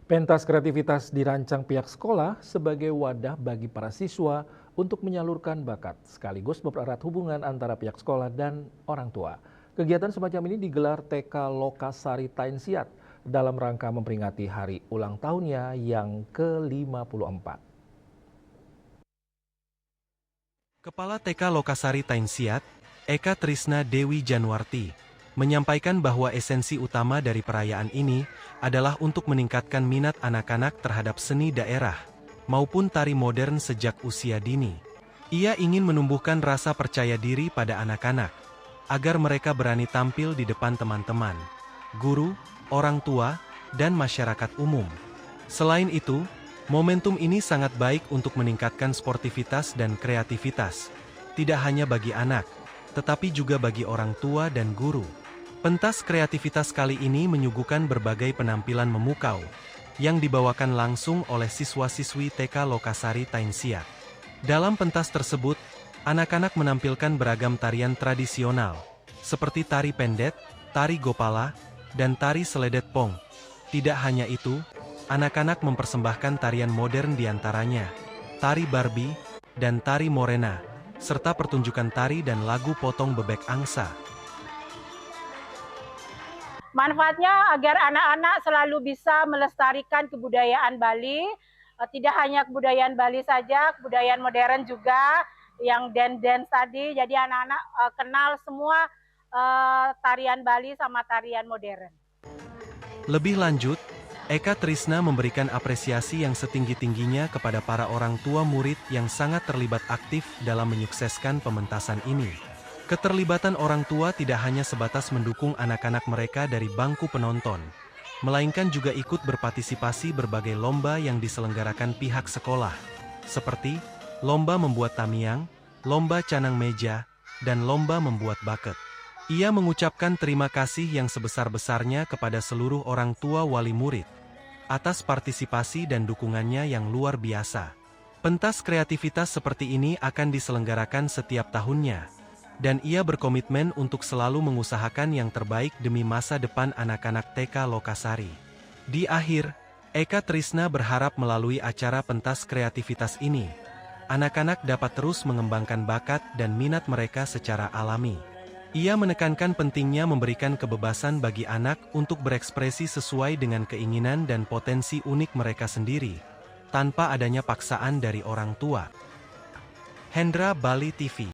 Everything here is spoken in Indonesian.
Pentas kreativitas dirancang pihak sekolah sebagai wadah bagi para siswa untuk menyalurkan bakat, sekaligus mempererat hubungan antara pihak sekolah dan orang tua. Kegiatan semacam ini digelar TK Lokasari Tainsiat dalam rangka memperingati hari ulang tahunnya yang ke-54. Kepala TK Lokasari Tainsiat, Eka Trisna Dewi Januarti, menyampaikan bahwa esensi utama dari perayaan ini adalah untuk meningkatkan minat anak-anak terhadap seni daerah maupun tari modern sejak usia dini. Ia ingin menumbuhkan rasa percaya diri pada anak-anak, agar mereka berani tampil di depan teman-teman, guru, orang tua, dan masyarakat umum. Selain itu, momentum ini sangat baik untuk meningkatkan sportivitas dan kreativitas, tidak hanya bagi anak, tetapi juga bagi orang tua dan guru. Pentas kreativitas kali ini menyuguhkan berbagai penampilan memukau, yang dibawakan langsung oleh siswa-siswi TK Lokasari Tainsiat. Dalam pentas tersebut, anak-anak menampilkan beragam tarian tradisional, seperti tari pendet, tari gopala, dan tari seledet pong. Tidak hanya itu, anak-anak mempersembahkan tarian modern diantaranya, tari Barbie, dan tari Morena, serta pertunjukan tari dan lagu potong bebek angsa. Manfaatnya agar anak-anak selalu bisa melestarikan kebudayaan Bali, tidak hanya kebudayaan Bali saja, kebudayaan modern juga, yang dance tadi, jadi anak-anak kenal semua tarian Bali sama tarian modern. Lebih lanjut, Eka Trisna memberikan apresiasi yang setinggi-tingginya kepada para orang tua murid yang sangat terlibat aktif dalam menyukseskan pementasan ini. Keterlibatan orang tua tidak hanya sebatas mendukung anak-anak mereka dari bangku penonton, melainkan juga ikut berpartisipasi berbagai lomba yang diselenggarakan pihak sekolah, seperti lomba membuat tamiang, lomba canang meja, dan lomba membuat bucket. Ia mengucapkan terima kasih yang sebesar-besarnya kepada seluruh orang tua wali murid atas partisipasi dan dukungannya yang luar biasa. Pentas kreativitas seperti ini akan diselenggarakan setiap tahunnya, dan ia berkomitmen untuk selalu mengusahakan yang terbaik demi masa depan anak-anak TK Lokasari. Di akhir, Eka Trisna berharap melalui acara pentas kreativitas ini, anak-anak dapat terus mengembangkan bakat dan minat mereka secara alami. Ia menekankan pentingnya memberikan kebebasan bagi anak untuk berekspresi sesuai dengan keinginan dan potensi unik mereka sendiri, tanpa adanya paksaan dari orang tua. Hendra Bali TV